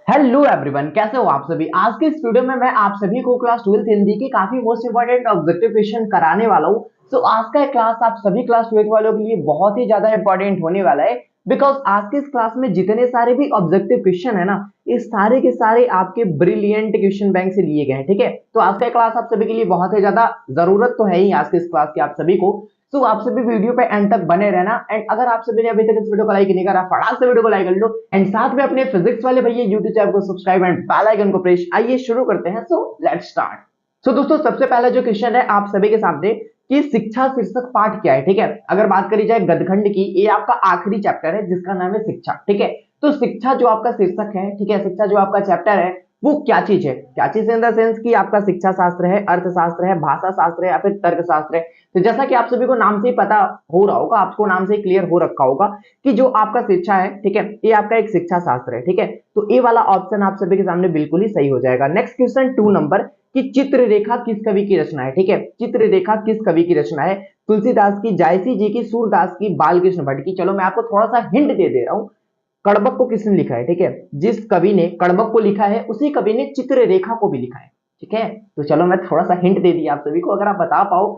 Hello everyone, कैसे हो आप सभी। आज के इस वीडियो में मैं आप सभी को क्लास 12th हिंदी की काफी मोस्ट इंपोर्टेंट ऑब्जेक्टिव क्वेश्चन कराने वाला हूं। सो आज का क्लास आप सभी क्लास 12th वालों के लिए बहुत ही ज्यादा इंपॉर्टेंट होने वाला है। बिकॉज आज के इस क्लास में जितने सारे भी ऑब्जेक्टिव क्वेश्चन है ना, ये सारे के सारे आपके ब्रिलियंट क्वेश्चन बैंक से लिए गए हैं। ठीक है, तो आज का क्लास आप सभी के लिए बहुत ही ज्यादा जरूरत तो है ही आज के इस क्लास की आप सभी को। तो आप सभी वीडियो पे एंड तक बने रहना। एंड अगर आप सभी ने अभी तक इस वीडियो को लाइक नहीं करा, फटाक से वीडियो को लाइक कर लो। एंड साथ में अपने फिजिक्स वाले भैया यूट्यूब चैनल को सब्सक्राइब एंड बेल आइकन को प्रेस। आइए शुरू करते हैं। So let's start. सो दोस्तों, सबसे पहला जो क्वेश्चन है आप सभी के सामने कि शिक्षा शीर्षक पाठ क्या है। ठीक है, अगर बात करी जाए गदखंड की, ये आपका आखिरी चैप्टर है जिसका नाम है शिक्षा। ठीक है, तो शिक्षा जो आपका शीर्षक है, ठीक है, शिक्षा जो आपका चैप्टर है वो क्या चीज है। क्या चीज इन द सेंस कि आपका शिक्षा शास्त्र है, अर्थशास्त्र है, भाषा शास्त्र है या फिर तर्क शास्त्र है। तो जैसा कि आप सभी को नाम से ही पता हो रहा होगा, आपको नाम से ही क्लियर हो रखा होगा कि जो आपका शिक्षा है, ठीक है, ये आपका एक शिक्षा शास्त्र है। ठीक है, तो ये वाला ऑप्शन आप सभी के सामने बिल्कुल ही सही हो जाएगा। नेक्स्ट क्वेश्चन 2 नंबर कि चित्ररेखा किस कवि की रचना है। ठीक है, चित्ररेखा किस कवि की रचना है। तुलसीदास की, जायसी जी की, सूरदास की, बालकृष्ण भट्ट की। चलो मैं आपको थोड़ा सा हिंट दे रहा हूं। कड़बक को किसने लिखा है। ठीक है, जिस कवि ने कड़बक को लिखा है उसी कवि ने चित्ररेखा को भी लिखा है। ठीक है, तो चलो मैं थोड़ा सा हिंट दे दिया आप सभी को, अगर आप बता पाओ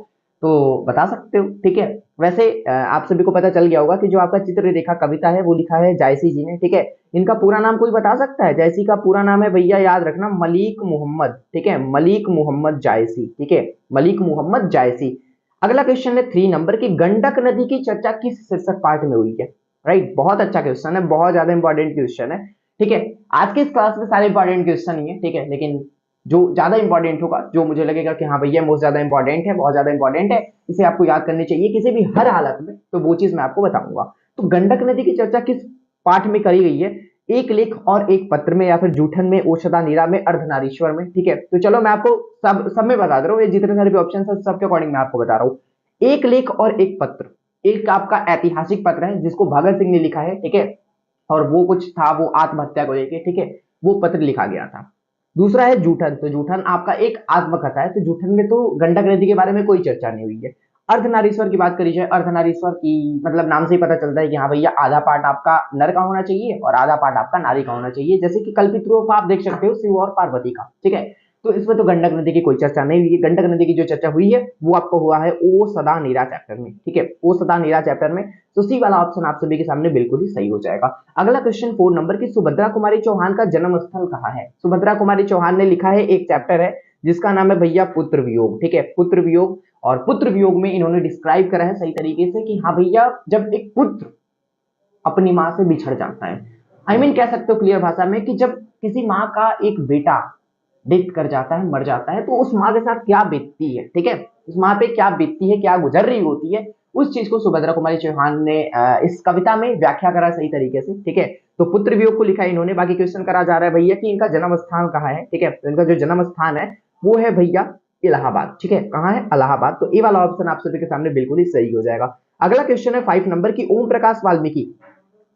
तो बता सकते हो। ठीक है, वैसे आप सभी को पता चल गया होगा कि जो आपका चित्ररेखा कविता है वो लिखा है जायसी जी ने। ठीक है, इनका पूरा नाम कोई बता सकता है। जायसी का पूरा नाम है भैया, याद रखना, मलिक मोहम्मद। ठीक है, मलिक मोहम्मद जायसी। ठीक है, मलिक मोहम्मद जायसी। अगला क्वेश्चन है 3 नंबर की गंडक नदी की चर्चा किस शीर्षक पाठ में हुई है। राइट, बहुत अच्छा क्वेश्चन है, बहुत ज्यादा इंपॉर्टेंट क्वेश्चन है। ठीक है, आज के इस क्लास में सारे इंपॉर्टेंट क्वेश्चन ही है। ठीक है, लेकिन जो ज्यादा इंपॉर्टेंट होगा, जो मुझे लगेगा कि हाँ भैया मोस्ट ज्यादा इंपॉर्टेंट है, बहुत ज्यादा इंपॉर्टेंट है, इसे आपको याद करनी चाहिए किसी भी हर हालत में, तो वो चीज मैं आपको बताऊंगा। तो गंडक नदी की चर्चा किस पाठ में करी गई है। एक लेख और एक पत्र में, या फिर जूठन में, ओषधा नीरा में, अर्धनारीश्वर में। ठीक है, तो चलो मैं आपको सब में बता दे रहा हूँ, ये जितने सारे भी ऑप्शन है सबके अकॉर्डिंग मैं आपको बता रहा हूँ। एक लेख और एक पत्र, एक आपका ऐतिहासिक पत्र है जिसको भगत सिंह ने लिखा है। ठीक है, और वो कुछ था, वो आत्महत्या को लेके, ठीक है, वो पत्र लिखा गया था। दूसरा है जूठन, तो जूठन आपका एक आत्मकथा है, तो जूठन में तो गंडक नदी के बारे में कोई चर्चा नहीं हुई है। अर्धनारीश्वर की बात करी जाए, अर्धनारीश्वर की मतलब नाम से ही पता चलता है कि हाँ भैया आधा पार्ट आपका नर का होना चाहिए और आधा पार्ट आपका नारी का होना चाहिए, जैसे कि कल्पित आप देख सकते हो शिव और पार्वती का। ठीक है, तो इसमें तो गंडक नदी की कोई चर्चा नहीं हुई है। गंडक नदी की जो चर्चा हुई है वो आपको हुआ है ओ सदा नीरा चैप्टर में। ठीक है, ओ सदा नीरा चैप्टर में। तो सी वाला ऑप्शन आप सभी के सामने बिल्कुल ही सही हो जाएगा। अगला क्वेश्चन 4 नंबर की सुभद्रा कुमारी चौहान का जन्म स्थल कहाँ है। सुभद्रा कुमारी चौहान ने लिखा है, एक चैप्टर है जिसका नाम है भैया पुत्र वियोग। ठीक है, पुत्र वियोग। और पुत्र वियोग में इन्होंने डिस्क्राइब करा है सही तरीके से कि हाँ भैया जब एक पुत्र अपनी माँ से बिछड़ जाता है, कह सकते हो क्लियर भाषा में कि जब किसी माँ का एक बेटा डेथ कर जाता है, मर जाता है, तो उस माँ के साथ क्या बीतती है। ठीक है, उस माँ पे क्या बीतती है, क्या गुजर रही होती है, उस चीज को सुभद्रा कुमारी चौहान ने इस कविता में व्याख्या करा सही तरीके से। ठीक है, तो पुत्र वियोग को लिखा है इन्होंने। बाकी क्वेश्चन करा जा रहा है भैया कि इनका जन्म स्थान कहाँ है। ठीक है, तो इनका जो जन्म स्थान है वो है भैया इलाहाबाद। ठीक है, कहाँ है, इलाहाबाद। तो ये वाला ऑप्शन आप सभी के सामने बिल्कुल ही सही हो जाएगा। अगला क्वेश्चन है 5 नंबर की ओम प्रकाश वाल्मीकि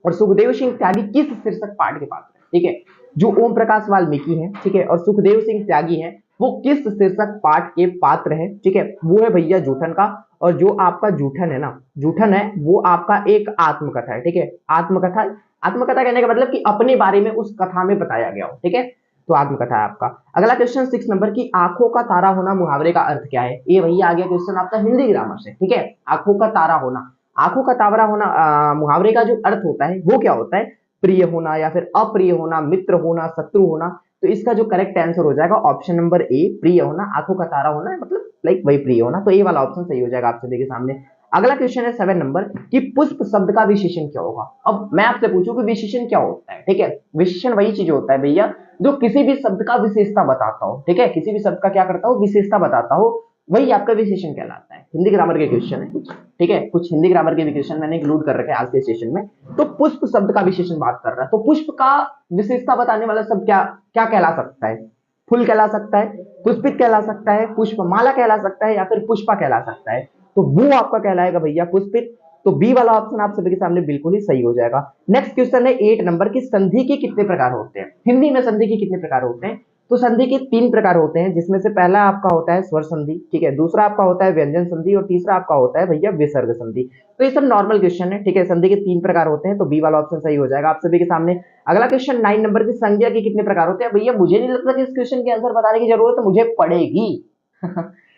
और सुखदेव सिंह त्यागी किस शीर्षक पाठ के पात्र है। ठीक है, जो ओम प्रकाश वाल्मीकि है, ठीक है, और सुखदेव सिंह त्यागी है, वो किस शीर्षक पाठ के पात्र है। ठीक है, वो है भैया जूठन का। और जो आपका जूठन है ना, जूठन है वो आपका एक आत्मकथा है। ठीक है, आत्मकथा। आत्मकथा कहने का मतलब कि अपने बारे में उस कथा में बताया गया हो। ठीक है, तो आत्मकथा है आपका। अगला क्वेश्चन 6 नंबर की आंखों का तारा होना मुहावरे का अर्थ क्या है। ये भैया आ गया क्वेश्चन आपका हिंदी ग्रामर से। ठीक है, आंखों का तारा होना, आंखों का तावरा होना, मुहावरे का जो अर्थ होता है वो क्या होता है, प्रिय होना या फिर अप्रिय होना, मित्र होना, शत्रु होना। तो इसका जो करेक्ट आंसर हो जाएगा ऑप्शन नंबर ए, प्रिय होना। आंखों का तारा होना है मतलब लाइक वही प्रिय होना, तो ये वाला ऑप्शन सही हो जाएगा आप सभी के सामने। अगला क्वेश्चन है 7 नंबर कि पुष्प शब्द का विशेषण क्या होगा। अब मैं आपसे पूछूं कि विशेषण क्या होता है। ठीक है, विशेषण वही चीज होता है भैया जो किसी भी शब्द का विशेषता बताता हो। ठीक है, किसी भी शब्द का क्या करता हो, विशेषता बताता हो, वही आपका विशेषण कहलाता है। हिंदी ग्रामर के क्वेश्चन है कुछ। ठीक है, कुछ हिंदी ग्रामर के क्वेश्चन मैंने इंक्लूड कर रखे आज के सेशन में। तो पुष्प शब्द का विशेषण बात कर रहा है, तो पुष्प का विशेषता बताने वाला शब्द क्या क्या कहला सकता है। फूल कहला सकता है, पुष्पित कहला सकता है, पुष्पमाला कहला सकता है, या फिर पुष्पा कहला सकता है। तो वो आपका कहलाएगा भैया पुष्पित। तो बी वाला ऑप्शन आप सभी के सामने बिल्कुल ही सही हो जाएगा। नेक्स्ट क्वेश्चन है 8 नंबर की संधि के कितने प्रकार होते हैं। हिंदी में संधि के कितने प्रकार होते हैं। तो संधि के 3 प्रकार होते हैं, जिसमें से पहला आपका होता है स्वर संधि, ठीक है, दूसरा आपका होता है व्यंजन संधि और तीसरा आपका होता है भैया विसर्ग संधि। तो ये सब नॉर्मल क्वेश्चन है, ठीक है। संधि के 3 प्रकार होते हैं, तो बी वाला ऑप्शन सही हो जाएगा आप सभी के सामने। अगला क्वेश्चन 9 नंबर की, संज्ञा के कितने प्रकार होते हैं? भैया मुझे नहीं लगता कि इस क्वेश्चन के आंसर बताने की जरूरत मुझे पड़ेगी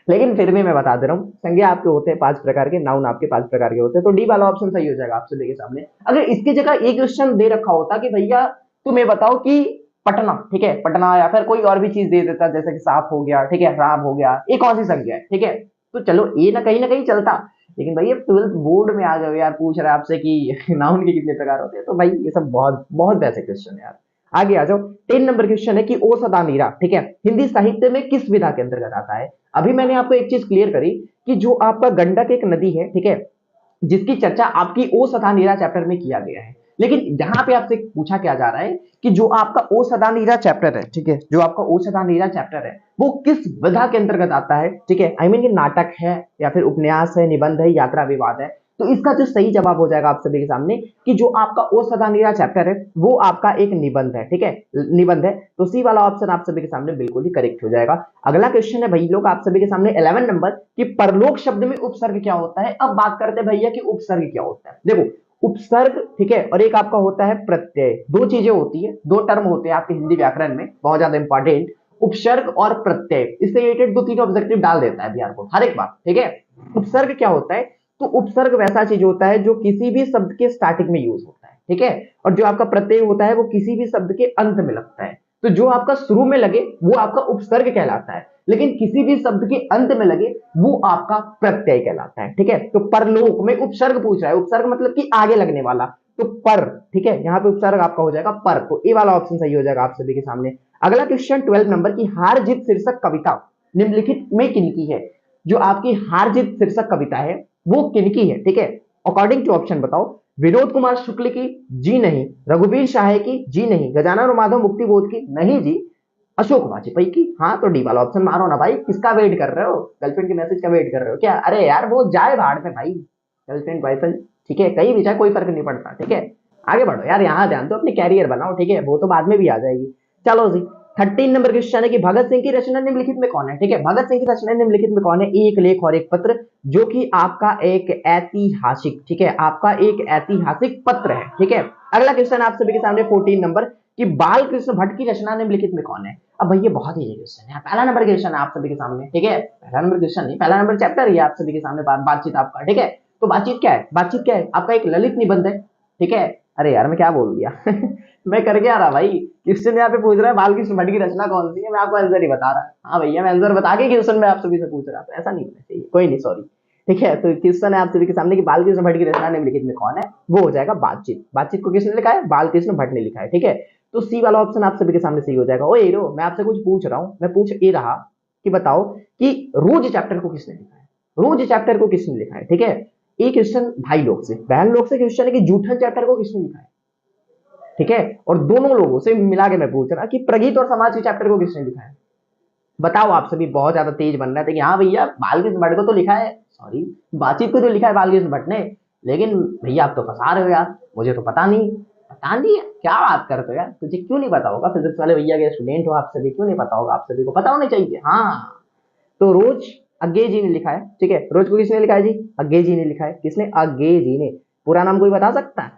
लेकिन फिर भी मैं बता दे रहा हूँ, संज्ञा आपके होते हैं 5 प्रकार के, नाउन आपके 5 प्रकार के होते हैं, तो डी वाला ऑप्शन सही हो जाएगा आप सभी के सामने। अगर इसकी जगह एक क्वेश्चन दे रखा होता कि भैया तुम्हें बताओ कि पटना, ठीक है, पटना, या फिर कोई और भी चीज दे देता जैसे कि सांप हो गया, ठीक है, राम हो गया, ये कौन सी संख्या है, ठीक है, तो चलो ये ना कहीं चलता। लेकिन भैया 12th बोर्ड में आ गए यार, पूछ रहा है आपसे कि नाउन के कितने प्रकार होते हैं, तो भाई ये सब बहुत बहुत बेसिक क्वेश्चन है यार। आगे आ जाओ। 10 नंबर क्वेश्चन है कि ओ सदा नीरा, ठीक है, हिंदी साहित्य में किस विधा के अंतर्गत आता है? अभी मैंने आपको एक चीज क्लियर करी कि जो आपका गंडक एक नदी है, ठीक है, जिसकी चर्चा आपकी ओ सदा नीरा चैप्टर में किया गया है, लेकिन यहां पे आपसे पूछा क्या जा रहा है कि जो आपका ओ सदा नीरा चैप्टर है, ठीक है, जो आपका ओ सदा नीरा चैप्टर है वो किस विधा के अंतर्गत आता है, ठीक है, आई मीन नाटक है या फिर उपन्यास है, निबंध है, यात्रा विवाद है। तो इसका जो सही जवाब हो जाएगा आप सभी के सामने कि जो आपका ओ सदा नीरा चैप्टर है वो आपका एक निबंध है, ठीक है, निबंध है। तो सी वाला ऑप्शन आप सभी के सामने बिल्कुल ही करेक्ट हो जाएगा। अगला क्वेश्चन है भाई लोग आप सभी के सामने 11 नंबर कि परलोक शब्द में उपसर्ग क्या होता है? अब बात करते हैं भैया कि उपसर्ग क्या होता है। देखो उपसर्ग, ठीक है, और एक आपका होता है प्रत्यय, दो चीजें होती है, दो टर्म होते हैं आपके हिंदी व्याकरण में बहुत ज्यादा इंपॉर्टेंट, उपसर्ग और प्रत्यय। इससे रिलेटेड 2-3 ऑब्जेक्टिव डाल देता है बिहार बोर्ड हर एक बार, ठीक है। उपसर्ग क्या होता है? तो उपसर्ग वैसा चीज होता है जो किसी भी शब्द के स्टार्टिंग में यूज होता है, ठीक है, और जो आपका प्रत्यय होता है वो किसी भी शब्द के अंत में लगता है। तो जो आपका शुरू में लगे वो आपका उपसर्ग कहलाता है, लेकिन किसी भी शब्द के अंत में लगे वो आपका प्रत्यय कहलाता है, ठीक है। तो परलोक में उपसर्ग पूछ रहा है, उपसर्ग मतलब कि आगे लगने वाला, तो पर, ठीक है, यहाँ पे उपसर्ग आपका हो जाएगा पर, तो ए वाला ऑप्शन सही हो जाएगा आप सभी के सामने। अगला क्वेश्चन 12 नंबर की हार जीत शीर्षक कविता निम्नलिखित में किनकी है? जो आपकी हार जीत शीर्षक कविता है वो किनकी है, ठीक है, अकॉर्डिंग टू ऑप्शन बताओ। विनोद कुमार शुक्ल की? जी नहीं। रघुवीर शाह की? जी नहीं। गजानन माधव मुक्तिबोध की? नहीं जी। अशोक वाजपेयी की? हाँ, तो डी वाला ऑप्शन मारो ना भाई, किसका वेट कर रहे हो? गर्लफ्रेंड के मैसेज का वेट कर रहे हो क्या? अरे यार वो जाए भाड़ में भाई, गर्लफ्रेंड बॉयफ्रेंड, ठीक है, कहीं भी जाए कोई फर्क नहीं पड़ता, ठीक है। आगे बढ़ो यार, यहाँ ध्यान दो, अपने कैरियर बनाओ, ठीक है, वो तो बाद में भी आ जाएगी। चलो जी 13 नंबर क्वेश्चन है कि भगत सिंह की रचना निम्नलिखित में कौन है? ठीक है, भगत सिंह की रचना निम्नलिखित में कौन है? एक लेख और एक पत्र, जो कि आपका एक ऐतिहासिक, ठीक है, आपका एक ऐतिहासिक पत्र है, ठीक है। अगला क्वेश्चन आप सभी के सामने 14 नंबर कि बाल कृष्ण भट्ट की रचना निम्नलिखित में कौन है? अब भैया बहुत ही क्वेश्चन है, पहला नंबर क्वेश्चन है आप सभी के सामने, ठीक है, पहला नंबर क्वेश्चन नहीं, पहला नंबर चैप्टर ही आप सभी के सामने, बातचीत आपका, ठीक है। तो बातचीत क्या है? बातचीत क्या है? आपका एक ललित निबंध है, ठीक है। अरे यार मैं क्या बोल दिया मैं कर क्या रहा भाई, क्वेश्चन यहाँ पे पूछ रहा है बालकृष्ण भट्ट की रचना कौन सी है, मैं आपको आंसर ही बता रहा। हाँ भैया मैं आंसर बता के क्वेश्चन में आप सभी से पूछ रहा था, ऐसा नहीं होना चाहिए, कोई नहीं, सॉरी, ठीक है। तो क्वेश्चन है आप सभी के सामने कि बालकृष्ण भट्ट की रचना निम्नलिखित में कौन है? वो हो जाएगा बातचीत। बातचीत को किसने लिखा है? बालकृष्ण भट्ट ने लिखा है, ठीक है। तो सी वाला ऑप्शन आप सभी के सामने सही हो जाएगा। ओ हीरो, मैं आपसे कुछ पूछ रहा हूँ, मैं पूछ ये रहा कि बताओ कि रोज चैप्टर को किसने लिखा है? रोज चैप्टर को किसने लिखा है, ठीक है। एक क्वेश्चन भाई लोग से, बहन लोग से क्वेश्चन है कि जूठन चैप्टर को किसने लिखा है, ठीक है। और दोनों लोगों से मिला के मैं पूछ रहा कि प्रगीत और समाज के चैप्टर को किसने लिखा है? बताओ आप सभी, बहुत ज्यादा तेज बन रहा है कि हाँ भैया बालकृष्ण भट्ट को तो लिखा है, सॉरी बातचीत को तो लिखा है बालकृष्ण भट्ट ने, लेकिन भैया आप तो फंसा रहे हो यार, मुझे तो पता नहीं। पता नहीं है? क्या बात करते हो यार, तुझे क्यों नहीं पता होगा? फिजिक्स वाले भैया के स्टूडेंट हो आप सभी, क्यों नहीं पता होगा? आप सभी को पता होना चाहिए। हाँ, तो रोज अज्ञे जी ने लिखा है, ठीक है। रोज को किसने लिखा है जी? अज्ञे जी ने लिखा है। किसने? अज्ञे जी ने। पूरा नाम कोई बता सकता है?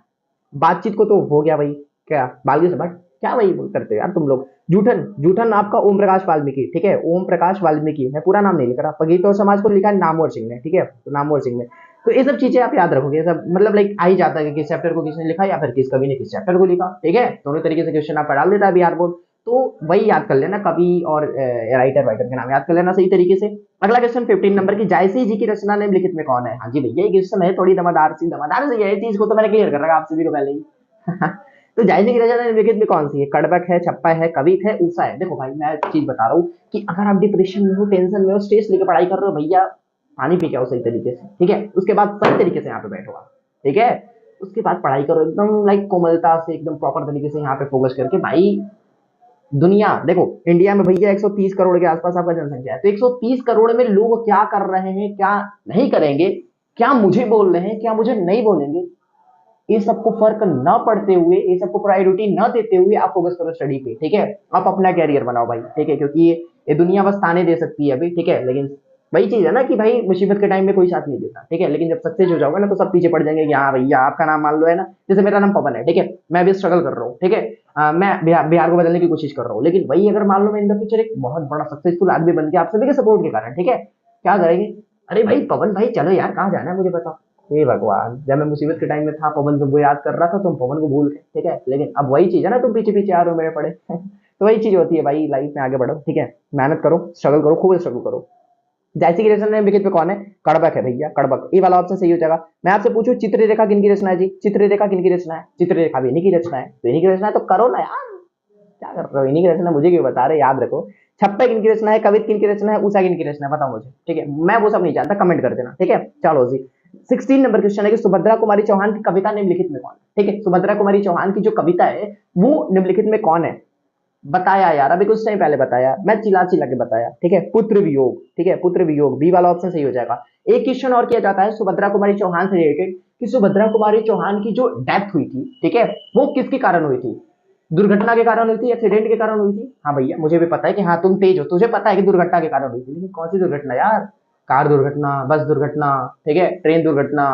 बातचीत को तो हो गया भाई, क्या बालकृष्ण भट्ट, क्या वही करते हो यार तुम लोग। जूठन, जूठन आपका ओम प्रकाश वाल्मीकि, ठीक है, ओम प्रकाश वाल्मीकि, मैं पूरा नाम नहीं लिख रहा। प्रगीत और समाज को लिखा है नामवर सिंह ने, ठीक है, तो नामवर सिंह ने। तो ये सब चीजें आप याद रखोगे, सब मतलब लाइक आ ही जाता है कि किस चैप्टर को किसने लिखा या फिर किस कवि ने किस चैप्टर को लिखा, ठीक है। दोनों तरीके से क्वेश्चन आपका डाल देता है बिहार बोर्ड, तो वही याद कर लेना, कवि और राइटर वाइटर के नाम याद कर लेना सही तरीके से। अगला क्वेश्चन 15 नंबर की जायसी जी की रचना निम्नलिखित में कौन है? हाँ जी भैया ये क्वेश्चन है थोड़ी दमदार सी, दमदार से ये चीज को तो मैंने क्लियर कर रखा आप सभी को पहले ही तो जायसी की रचना निम्नलिखित में कौन सी है? कड़बक है, छप्पा है, कवित है, ऊषा है। देखो भाई मैं एक चीज बता रहा हूँ कि अगर आप डिप्रेशन में हो, टेंशन में हो, स्ट्रेस लेकर पढ़ाई कर रहे हो, भैया पानी पी के आओ सही तरीके से, ठीक है। उसके बाद सही तरीके से यहाँ पे बैठो आप, ठीक है। उसके बाद पढ़ाई करो एकदम लाइक कोमलता से, एकदम प्रॉपर तरीके से यहाँ पे फोकस करके। भाई दुनिया देखो, इंडिया में भैया 130 करोड़ के आसपास आपका जनसंख्या है, तो 130 करोड़ में लोग क्या कर रहे हैं, क्या नहीं करेंगे, क्या मुझे बोल रहे हैं, क्या मुझे नहीं बोलेंगे, ये सबको फर्क न पड़ते हुए, ये सबको प्रायोरिटी न देते हुए आप फोकस करो स्टडी पे, ठीक है। आप अपना कैरियर बनाओ भाई, ठीक है, क्योंकि ये दुनिया बस ताने दे सकती है अभी, ठीक है, लेकिन वही चीज है ना कि भाई मुसीबत के टाइम में कोई साथ नहीं देता, ठीक है, लेकिन जब सक्सेस हो जाओगे ना तो सब पीछे पड़ जाएंगे कि हाँ भैया आपका नाम मान लो है ना, जैसे मेरा नाम पवन है, ठीक है, मैं भी स्ट्रगल कर रहा हूँ, ठीक है, मैं बिहार को बदलने की कोशिश कर रहा हूँ, लेकिन वही अगर मान लो मैं इन द फ्यूचर एक बहुत बड़ा सक्सेसफुल आदमी बन गया आप सभी के सपोर्ट के कारण, ठीक है, क्या करेंगे, अरे भाई पवन भाई चलो यार कहाँ जाना है मुझे बताओ। हे भगवान, जब मैं मुसीबत के टाइम में था पवन तुमको याद कर रहा था, तुम पवन को भूल गए, ठीक है, लेकिन अब वही चीज है ना, तुम पीछे पीछे आ रहे हो मेरे पड़े तो वही चीज होती है भाई, लाइफ में आगे बढ़ो, ठीक है, मेहनत करो, स्ट्रगल करो, खूब स्ट्रगल करो। जैसी की रचना निम्नलिखित में कौन है, कड़बक है भैया, कड़बक, ये वाला ऑप्शन सही हो जाएगा। मैं आपसे पूछूं चित्ररेखा किन की रचना है जी, चित्ररेखा किन की रचना है, चित्ररेखा भी इन्हीं की रचना है, तो इन्हीं की रचना है तो करो ना यार, क्या कर रहे हो, इन्हीं की रचना मुझे क्यों बता रहे, याद रखो। छप्पा किन की रचना है, कवित किन की रचना है, उषा किन की रचना है, बताओ मुझे, ठीक है, मैं वो सब नहीं जानता, कमेंट कर देना, ठीक है। चलो जी 16 नंबर क्वेश्चन है कि सुभद्रा कुमारी चौहान की कविता निम्नलिखित में कौन है, ठीक है, सुभद्रा कुमारी चौहान की जो कविता है वो निम्नलिखित में कौन है, बताया यार, अभी कुछ टाइम पहले बताया, मैं चिल्ला चिल्ला के बताया, ठीक है, पुत्र वियोग, ठीक है, पुत्र वियोग, बी वाला ऑप्शन सही हो जाएगा। एक क्वेश्चन और किया जाता है सुभद्रा कुमारी चौहान से रिलेटेड कि सुभद्रा कुमारी चौहान की जो डेथ हुई थी, ठीक है, वो किसके कारण हुई थी, दुर्घटना के कारण हुई थी, एक्सीडेंट के कारण हुई थी, हाँ भैया मुझे भी पता है कि हाँ तुम तेज हो, तुझे पता है कि दुर्घटना के कारण हुई थी, लेकिन कौन सी दुर्घटना यार, कार दुर्घटना, बस दुर्घटना, ठीक है, ट्रेन दुर्घटना,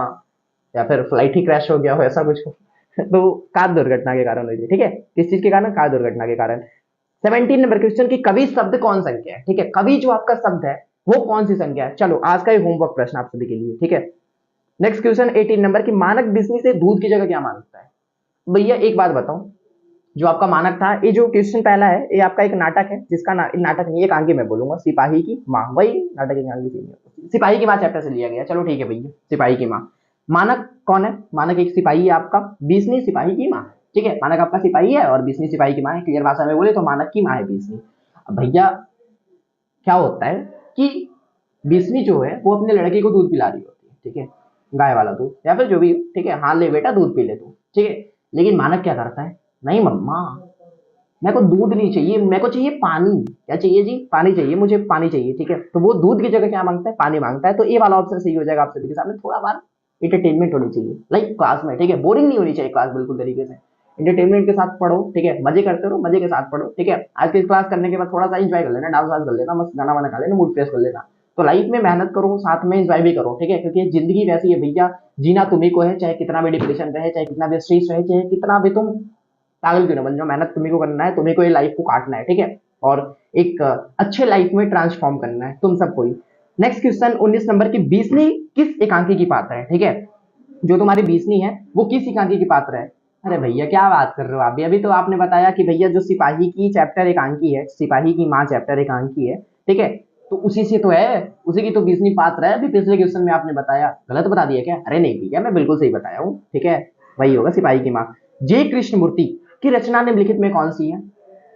या फिर फ्लाइट ही क्रैश हो गया हो, ऐसा कुछ हो तो कार दुर्घटना के कारण हुई थी, ठीक है, किस चीज के कारण, कार दुर्घटना के कारण। 17 नंबर क्वेश्चन की कवि शब्द कौन संख्या है, ठीक है, कवि जो आपका शब्द है वो कौन सी संख्या है, चलो आज का ये होमवर्क प्रश्न आप सभी के लिए, ठीक है। नेक्स्ट क्वेश्चन 18 नंबर की मानक बिजली से दूध की जगह क्या मानता है, भैया एक बात बताओ, जो आपका मानक था, ये जो क्वेश्चन पहला है ये आपका एक नाटक है जिसका नाटक नहीं, एक आगे मैं बोलूंगा, सिपाही की माँ, वही नाटक एक आगे से सिपाही की माँ चैप्टर से लिया गया, चलो ठीक है भैया, सिपाही की माँ। मानक कौन है, मानक एक सिपाही है आपका, बीसनी सिपाही की माँ, ठीक है, मानक आपका सिपाही है और बीसनी सिपाही की माँ है, क्लियर भाषा में बोले तो मानक की माँ है बीसनी। अब भैया क्या होता है कि बीसनी जो है वो अपने लड़के को दूध पिला रही होती है, ठीक है, गाय वाला दूध या फिर जो भी, ठीक है, हाँ ले बेटा दूध पी ले तू, ठीक है, लेकिन मानक क्या करता है, नहीं मम्मा मेरे को दूध नहीं चाहिए, मेरे को चाहिए पानी, क्या चाहिए जी, पानी चाहिए, मुझे पानी चाहिए, ठीक है, तो वो दूध की जगह क्या मांगता है, पानी मांगता है, तो ये वाला ऑप्शन सही हो जाएगा आप सभी के सामने। थोड़ा बार इंटरटेनमेंट होनी चाहिए लाइक क्लास में, ठीक है, बोरिंग नहीं होनी चाहिए क्लास, बिल्कुल तरीके से इंटरटेनमेंट के साथ पढ़ो, ठीक है, मजे करते रहो, मजे के साथ पढ़ो, ठीक है, आज की क्लास करने के बाद थोड़ा सा एंजॉय कर लेना, डांस वांस कर लेना, मस्त गाना वाना गा लेना, मूड फ्रेश कर लेना, तो लाइफ में मेहनत करो साथ में एंजॉय भी करो, ठीक है, क्योंकि जिंदगी वैसी है भैया, जीना तुम्ही को है, चाहे कितना भी डिप्रेशन रहे, चाहे कितना भी स्ट्रेस रहे, चाहे कितना भी तुम पागल क्यों ना बन जाओ, मेहनत तुम्ही को करना है, तुम्ही को ये लाइफ को काटना है, ठीक है, और एक अच्छे लाइफ में ट्रांसफॉर्म करना है तुम सबको ही। नेक्स्ट क्वेश्चन 19 नंबर की बीसनी किस एकांकी की पात्र है, ठीक है, जो तुम्हारी बीसनी है वो किस एकांकी की पात्र है। अरे भैया क्या बात कर रहे हो आप, अभी तो आपने बताया कि भैया जो सिपाही की चैप्टर एकांकी है, सिपाही की माँ चैप्टर एकांकी है, ठीक है, तो उसी से तो है, उसी की तो बीसनी पात्र है, अभी पिछले क्वेश्चन में आपने बताया, गलत बता दिया क्या, अरे नहीं भैया मैं बिल्कुल सही बताया हूँ, ठीक है, वही होगा सिपाही की माँ। जे कृष्णमूर्ति की रचना निम्नलिखित में कौन सी है,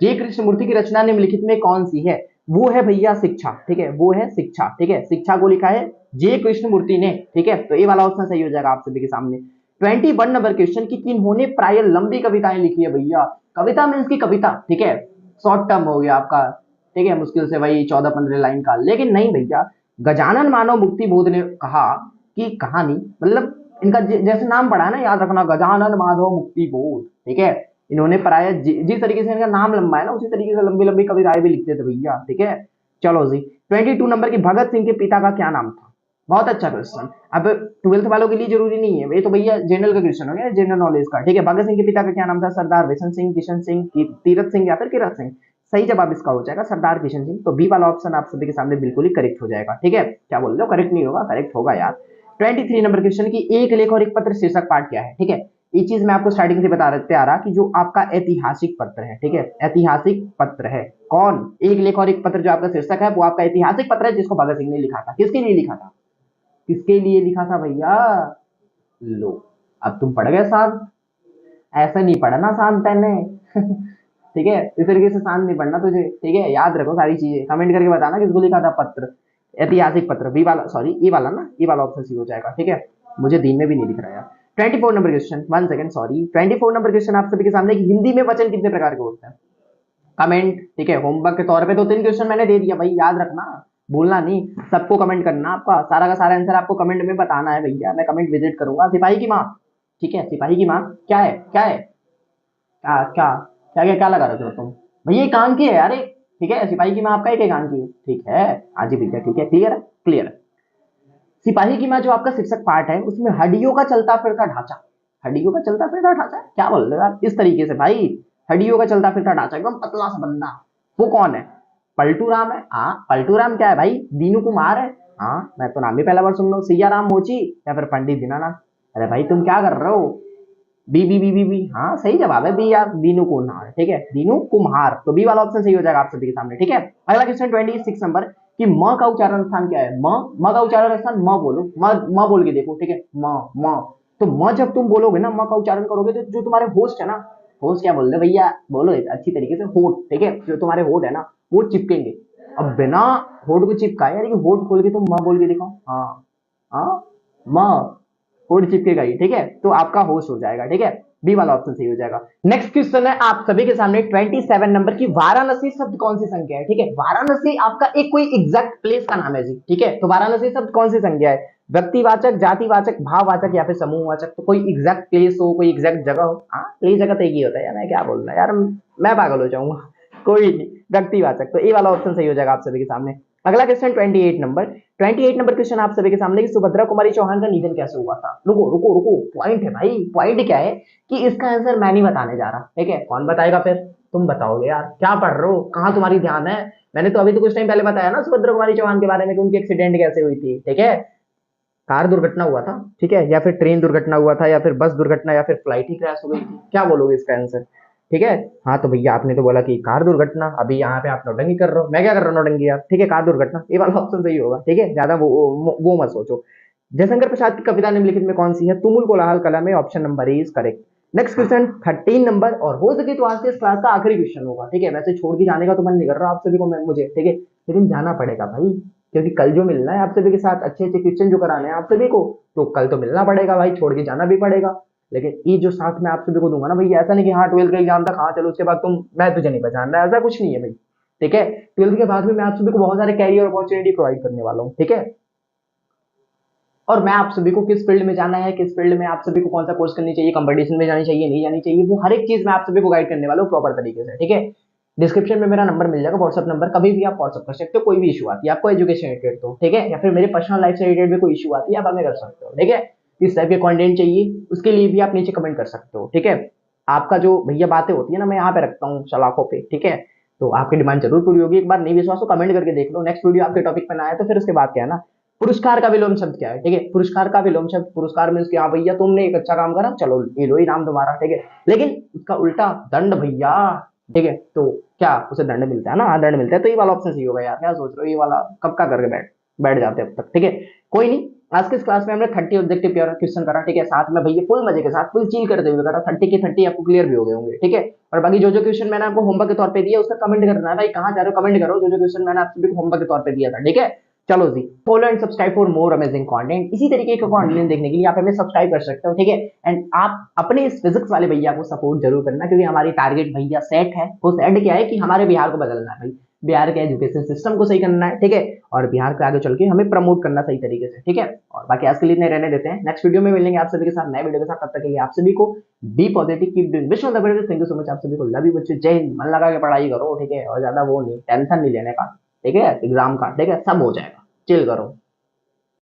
जे कृष्णमूर्ति की रचना निम्नलिखित में कौन सी है, वो है भैया शिक्षा, ठीक है, वो है शिक्षा, ठीक है, शिक्षा को लिखा है जे कृष्णमूर्ति ने, ठीक है, तो ये वाला ऑप्शन सही हो जाएगा आप सभी के सामने। 21 नंबर क्वेश्चन की किन्होंने प्राय लंबी कविताएं लिखी है भैया, कविता मीन्स की कविता, ठीक है, शॉर्ट टर्म हो गया आपका, ठीक है, मुश्किल से वही 14-15 लाइन का, लेकिन नहीं भैया, गजानन मानव मुक्ति बोध ने कहा कि कहानी, मतलब इनका जैसे नाम पड़ा है ना, याद रखना, गजानन माधव मुक्ति बोध, ठीक है, इन्होंने प्राय जिस तरीके से इनका नाम लंबा है ना उसी तरीके से लंबी लंबी कविताएं भी लिखते थे भैया, ठीक है। चलो जी 22 नंबर की भगत सिंह के पिता का क्या नाम था, बहुत अच्छा क्वेश्चन, अब 12th वालों के लिए जरूरी नहीं है, ये तो भैया जनरल का क्वेश्चन हो गया, जनरल नॉलेज का, ठीक है। भगत सिंह के पिता का क्या नाम था, सरदार बिशन सिंह, किशन सिंह, तीरथ सिंह या फिर किरत सिंह, सही जवाब इसका हो जाएगा सरदार किशन सिंह, तो बी वाला ऑप्शन आप सभी के सामने बिल्कुल ही करेक्ट हो जाएगा, ठीक है, क्या बोल रहे हो, करेक्ट नहीं होगा, करेक्ट होगा यार। 23 नंबर क्वेश्चन की एक लेख और एक पत्र शीर्षक पाठ क्या है, ठीक है, ये चीज मैं आपको स्टार्टिंग से बता आ रहा कि जो आपका ऐतिहासिक पत्र है, ठीक है, ऐतिहासिक पत्र है, कौन, एक लेख और एक पत्र जो आपका शीर्षक है वो आपका ऐतिहासिक पत्र है जिसको भगत सिंह ने लिखा था, किसके लिए लिखा था, किसके लिए लिखा था भैया, लो अब तुम पढ़ गए शांत, ऐसा नहीं पढ़ना शांत ने ठीक है, इस तरीके से शांत नहीं पढ़ना तुझे, ठीक है, याद रखो सारी चीजें, कमेंट करके बताना किसको लिखा था पत्र, ऐतिहासिक पत्र, बी वाला, सॉरी ये वाला ना, ये वाला ऑप्शन सी हो जाएगा, ठीक है, मुझे दिन में भी नहीं दिख रहा यार। 24 number question, 1 second sorry, 24 number question आप सभी के सामने कि हिंदी में वचन कितने प्रकार के होते हैं, कमेंट, ठीक है, होमवर्क के तौर पे तो 3 क्वेश्चन मैंने दे दिया भाई, याद रखना, बोलना नहीं, सबको कमेंट करना, आपका सारा का सारा आंसर आपको कमेंट में बताना है भैया, मैं कमेंट विजिट करूंगा, सिपाही की माँ, ठीक है, सिपाही की माँ क्या है, क्या है, क्या क्या क्या क्या क्या लगा रहे हो तुम भैया, कान की है यार एक, ठीक है, सिपाही की माँ आपका एक कान की है, ठीक है। हाँ जी भैया, ठीक है, क्लियर है, क्लियर है। सिपाही की माँ जो आपका शिक्षक पार्ट है उसमें हड्डियों का चलता फिरता ढांचा, हड्डियों का चलता फिरता ढांचा क्या बोल रहे हो आप इस तरीके से भाई, हड्डियों का चलता फिरता ढांचा एकदम पतला सा बंदा, वो कौन है, पलटू राम है। हाँ, पलटू राम क्या है भाई, दीनू कुमार है। हाँ, मैं तो नाम भी पहला बार सुन रहा हूँ, सिया राम मोची या फिर पंडित दीनानाथ। अरे भाई तुम क्या कर रहे हो, बी, हाँ सही जवाब है बी यार, दीनू कुम्हार, ठीक है, दीनू कुम्हार, तो बी वाला ऑप्शन सही हो जाएगा आप सभी के सामने, ठीक है। अगला क्वेश्चन 26 नंबर कि म का उच्चारण स्थान क्या है, म का उच्चारण स्थान म बोलो, म बोल के देखो, ठीक है, म तो म जब तुम बोलोगे ना, म का उच्चारण करोगे तो जो तुम्हारे होस्ट है ना, होस्ट क्या बोल रहे भैया, बोलो अच्छी तरीके से, होठ, ठीक है, जो तुम्हारे होठ है ना वो चिपकेंगे। अब बिना होठ को चिपकाए यानी कि होठ खोल के तुम म बोल के दिखाओ, हाँ हाँ, म कोड चिपकेगा ही, ठीक है, तो आपका होस्ट हो जाएगा, ठीक है, बी वाला ऑप्शन सही हो जाएगा। नेक्स्ट क्वेश्चन है आप सभी के सामने 27 नंबर की, वाराणसी शब्द कौन सी संख्या है, ठीक है, वाराणसी आपका एक कोई एग्जैक्ट प्लेस का नाम है जी, ठीक है, तो वाराणसी शब्द कौन सी संख्या है, व्यक्तिवाचक, जातिवाचक, भाववाचक या फिर समूहवाचक, तो कोई एग्जैक्ट प्लेस हो, कोई एग्जैक्ट जगह हो। हाँ, प्लेस जगह तो एक ही होता है यार, मैं क्या बोल रहा यार, मैं पागल हो जाऊंगा। कोई नहीं, व्यक्तिवाचक, तो ए वाला ऑप्शन सही हो जाएगा आप सभी के सामने। अगला क्वेश्चन 28 नंबर क्वेश्चन आप सभी के सामने कि सुभद्रा कुमारी चौहान का निधन कैसे हुआ था। रुको रुको रुको, पॉइंट है भाई, पॉइंट क्या है कि इसका आंसर मैं नहीं बताने जा रहा, ठीक है, कौन बताएगा फिर, तुम बताओगे यार, क्या पढ़ रहे हो, कहाँ तुम्हारी ध्यान है। मैंने तो अभी तो कुछ टाइम पहले बताया ना सुभद्रा कुमारी चौहान के बारे में कि उनकी एक्सीडेंट कैसे हुई थी, ठीक है, कार दुर्घटना हुआ था, ठीक है, या फिर ट्रेन दुर्घटना हुआ था, या फिर बस दुर्घटना, या फिर फ्लाइट ही क्रैश हो गई थी, क्या बोलोगे इसका आंसर, ठीक है। हाँ तो भैया आपने तो बोला कि कार दुर्घटना, अभी यहाँ पे आप नौटंकी कर रहे हो, मैं क्या कर रहा हूँ नौटंकी यार, ठीक है, कार दुर्घटना, ये वाला ऑप्शन सही होगा, ठीक है, ज्यादा वो मत सोचो। जयशंकर प्रसाद की कविता निम्नलिखित में कौन सी है, तुमुल कोलाहल कला में, option number A is correct. Next question 13 number, और हो सके तो आज से इस क्लास का आखिरी क्वेश्चन होगा, ठीक है, वैसे छोड़ के जाने का तो मन नहीं कर रहा आप सभी को मुझे, ठीक है, लेकिन जाना पड़ेगा भाई, क्योंकि कल जो मिलना है आप सभी के साथ, अच्छे अच्छे क्वेश्चन जो कराने हैं आप सभी को, तो कल तो मिलना पड़ेगा भाई, छोड़ के जाना भी पड़ेगा। लेकिन ये जो साथ में आप सभी को दूंगा ना भैया, ऐसा नहीं कि हाँ 12th का एग्जाम तक, हाँ चलो उसके बाद तुम, मैं तुझे नहीं पहचान रहा, ऐसा कुछ नहीं है भाई, ठीक है। 12th के बाद में मैं आप सभी को बहुत सारे कैरियर अपॉर्चुनिटी प्रोवाइड करने वाला हूँ, ठीक है। और मैं आप सभी को किस फील्ड में जाना है, किस फील्ड में आप सभी को कौन सा कोर्स करनी चाहिए, कंपटीशन में जानी चाहिए, नहीं जानी चाहिए, वो हर एक चीज मैं आप सभी को गाइड करने वाला हूँ प्रॉपर तरीके से, ठीक है। डिस्क्रिप्शन में मेरा नंबर मिल जाएगा, व्हाट्सअप नंबर, कभी भी आप व्हाट्सअप कर सकते हो, कोई भी इशू आती है आपको एजुकेशन रिलेटेड तो, ठीक है, या फिर मेरे पर्सनल लाइफ से रिलेटेड भी कोई इशू आती है आप हमें कर सकते हो, ठीक है। किस टाइप के कंटेंट चाहिए उसके लिए भी आप नीचे कमेंट कर सकते हो, ठीक है। आपका जो भैया बातें होती है ना, मैं यहाँ पे रखता हूँ सलाखों पे, ठीक है, तो आपकी डिमांड जरूर पूरी होगी, एक बार नहीं विश्वास हो कमेंट करके देख लो, नेक्स्ट वीडियो आपके टॉपिक पर ना आए तो फिर उसके बाद क्या है ना, पुरस्कार का विलोम शब्द क्या है, ठीक है, पुरस्कार का विलोम शब्द, पुरस्कार मीन्स कि हाँ भैया तुमने एक अच्छा काम करा, चलो ये लो इनाम तुम्हारा, ठीक है, लेकिन उसका उल्टा दंड भैया, ठीक है, तो क्या उसे दंड मिलता है ना, हाँ दंड मिलता है, तो ये वाला ऑप्शन सही होगा यार, क्या सोच रहे हो, ये वाला कब का करके बैठ बैठ जाते हैं अब तक, ठीक है। कोई नहीं, आज के इस क्लास में हमने 30 ऑब्जेक्टिव क्वेश्चन करा, ठीक है, साथ में भैया फुल मजे के साथ फुल चिल करते हुए करा, 30 के 30 आपको क्लियर भी हो गए होंगे, ठीक है। और बाकी जो जो क्वेश्चन मैंने आपको होमवर्क के तौर पे दिया उसका कमेंट करना है भाई, कहाँ जा रहे हो कमेंट करो, जो जो क्वेश्चन मैंने आप सभी को होमवर्क के तौर पे दिया था, ठीक है। चलो जी, follow and subscribe for more amazing content, इसी तरीके का कंटेंट देखने के लिए आप हमें सब्सक्राइब कर सकते हो, ठीक है। एंड आप अपने इस फिजिक्स वाले भैया को सपोर्ट जरूर करना, क्योंकि हमारी टारगेट भैया सेट है, वो सेट क्या है कि हमारे बिहार को बदलना है भाई, बिहार के एजुकेशन सिस्टम को सही करना है, ठीक है, और बिहार को आगे चल के हमें प्रमोट करना सही तरीके से, ठीक है। और बाकी आज के लिए इतने रहने देते हैं, नेक्स्ट वीडियो में मिलेंगे आप सभी के साथ नए वीडियो के साथ, तब तक के लिए आप सभी को be positive, keep doing, wish all the best, thank you so much, आप सभी को लव यू बच्चे, जय हिंद, मन लगा के पढ़ाई करो, ठीक है, और ज्यादा वो नहीं टेंशन नहीं लेने का, ठीक है, एग्जाम का, ठीक है, सब हो जाएगा, चिल करो।